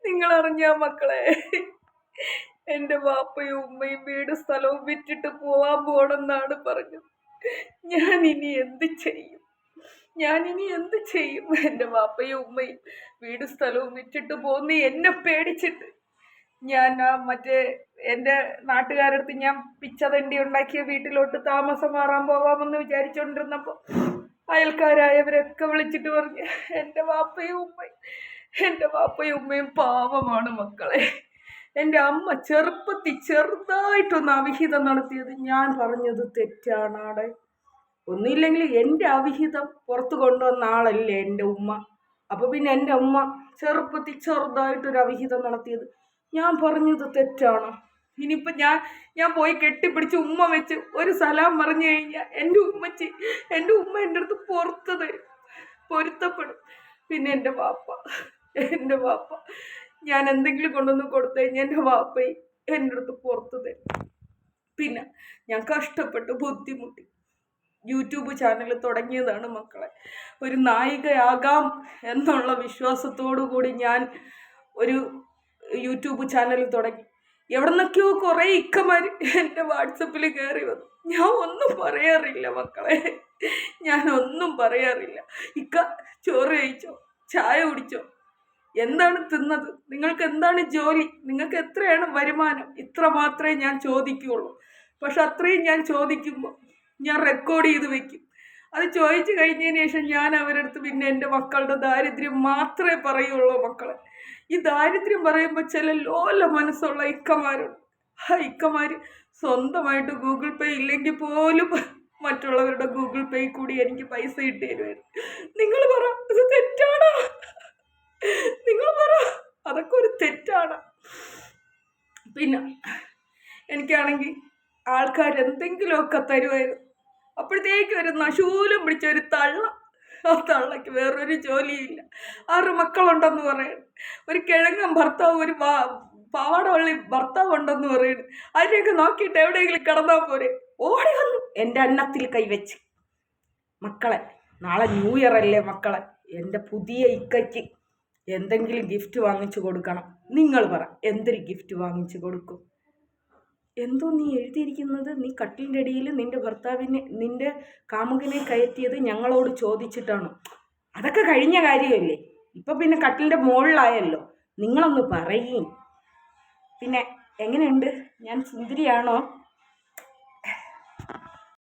നിങ്ങളറിഞ്ഞ മക്കളെ, എൻ്റെ വാപ്പയും ഉമ്മയും വീട് സ്ഥലവും വിറ്റിട്ട് പോവാൻ പോണെന്നാണ് പറഞ്ഞത്. ഞാനിനി എന്ത് ചെയ്യും? എൻ്റെ വാപ്പയും ഉമ്മയും വീട് സ്ഥലവും വിറ്റിട്ട് പോന്ന് എന്നെ പേടിച്ചിട്ട് ഞാൻ മറ്റേ എൻ്റെ നാട്ടുകാരടുത്ത് ഞാൻ പിച്ചതണ്ടി ഉണ്ടാക്കിയ വീട്ടിലോട്ട് താമസം മാറാൻ പോവാമെന്ന് വിചാരിച്ചോണ്ടിരുന്നപ്പോൾ അയൽക്കാരായവരൊക്കെ വിളിച്ചിട്ട് പറഞ്ഞു, എൻ്റെ വാപ്പയും ഉമ്മയും പാവമാണ് മക്കളെ. എൻ്റെ അമ്മ ചെറുപ്പത്തിൽ ചെറുതായിട്ടൊന്ന് അവിഹിതം നടത്തിയത് ഞാൻ പറഞ്ഞത് തെറ്റാണാടെ. ഒന്നുമില്ലെങ്കിൽ എൻ്റെ അവിഹിതം പുറത്ത് കൊണ്ടുവന്ന ആളല്ലേ എൻ്റെ ഉമ്മ. അപ്പോൾ പിന്നെ എൻ്റെ ഉമ്മ ചെറുപ്പത്തിൽ ചെറുതായിട്ടൊരു അവിഹിതം നടത്തിയത് ഞാൻ പറഞ്ഞത് തെറ്റാണോ? ഇനിയിപ്പോൾ ഞാൻ പോയി കെട്ടിപ്പിടിച്ച് ഉമ്മ വെച്ച് ഒരു സലാം പറഞ്ഞു കഴിഞ്ഞാൽ എൻ്റെ ഉമ്മ എൻ്റെ അടുത്ത് പുറത്ത് തരും, പൊരുത്തപ്പെടും. പിന്നെ എൻ്റെ വാപ്പ ഞാൻ എന്തെങ്കിലും കൊണ്ടുവന്ന് കൊടുത്തു കഴിഞ്ഞാൽ എൻ്റെ വാപ്പയും എൻ്റെ അടുത്ത് പുറത്ത് തരും. പിന്നെ ഞാൻ കഷ്ടപ്പെട്ട് ബുദ്ധിമുട്ടി യൂട്യൂബ് ചാനൽ തുടങ്ങിയതാണ് മക്കളെ. ഒരു നായികയാകാം എന്നുള്ള വിശ്വാസത്തോടു കൂടി ഞാൻ ഒരു യൂട്യൂബ് ചാനൽ തുടങ്ങി. എവിടെ നിന്നൊക്കെയോ കുറേ ഇക്കമാർ എൻ്റെ വാട്സപ്പിൽ കയറി വന്നു. ഞാൻ ഒന്നും പറയാറില്ല മക്കളെ, ഞാനൊന്നും പറയാറില്ല. ഇക്ക ചോറ് കഴിച്ചോ, ചായ കുടിച്ചോ, എന്താണ് തിന്നത്, നിങ്ങൾക്ക് എന്താണ് ജോലി, നിങ്ങൾക്ക് എത്രയാണ് വരുമാനം, ഇത്ര മാത്രമേ ഞാൻ ചോദിക്കുകയുള്ളൂ. പക്ഷെ അത്രയും ഞാൻ ചോദിക്കുമ്പോൾ ഞാൻ റെക്കോർഡ് ചെയ്ത് വെക്കും. അത് ചോദിച്ചു കഴിഞ്ഞതിന് ശേഷം ഞാൻ അവരടുത്ത് പിന്നെ എൻ്റെ മക്കളുടെ ദാരിദ്ര്യം മാത്രമേ പറയുള്ളൂ മക്കളെ. ഈ ദാരിദ്ര്യം പറയുമ്പോൾ ചില ലോല മനസ്സുള്ള ഇക്കമാരുണ്ട്. ആ ഇക്കമാർ സ്വന്തമായിട്ട് ഗൂഗിൾ പേ ഇല്ലെങ്കിൽ പോലും മറ്റുള്ളവരുടെ ഗൂഗിൾ പേ കൂടി എനിക്ക് പൈസ ഇട്ട് തരുമായിരുന്നു. നിങ്ങൾ പറ, ഇത് തെറ്റാണോ? നിങ്ങൾ പറ, അതൊക്കെ ഒരു തെറ്റാണ്. പിന്നെ എനിക്കാണെങ്കിൽ ആൾക്കാർ എന്തെങ്കിലുമൊക്കെ തരുമായിരുന്നു. അപ്പോഴത്തേക്കും ഒരു നശൂലം പിടിച്ച ഒരു തള്ള, ആ തള്ളയ്ക്ക് വേറൊരു ജോലിയില്ല, 6 മക്കളുണ്ടെന്ന് പറയുന്നു. ഒരു കിഴങ്ങൻ ഭർത്താവ്, ഒരു പാവാടവള്ളി ഭർത്താവ് ഉണ്ടെന്ന് പറയുന്നു. അതിനെയൊക്കെ നോക്കിയിട്ട് എവിടെയെങ്കിലും കിടന്നാൽ പോരെ, ഓടി വന്നു എൻ്റെ അന്നത്തിൽ കൈവച്ച്. മക്കളെ, നാളെ ന്യൂ ഇയർ അല്ലേ മക്കളെ, എൻ്റെ പുതിയ ഇക്കയ്ക്ക് എന്തെങ്കിലും ഗിഫ്റ്റ് വാങ്ങിച്ചു കൊടുക്കണം. നിങ്ങൾ പറ, എന്തൊരു ഗിഫ്റ്റ് വാങ്ങിച്ചു കൊടുക്കും? എന്തോ നീ എഴുതിയിരിക്കുന്നത്, നീ കട്ടിലിൻ്റെ അടിയിൽ നിന്റെ കാമുകനെ കയറ്റിയത് ഞങ്ങളോട് ചോദിച്ചിട്ടാണോ? അതൊക്കെ കഴിഞ്ഞ കാര്യമല്ലേ, ഇപ്പം പിന്നെ കട്ടിലിൻ്റെ മുകളിലായല്ലോ. നിങ്ങളൊന്ന് പറയും. പിന്നെ എങ്ങനെയുണ്ട്, ഞാൻ സുന്ദരിയാണോ?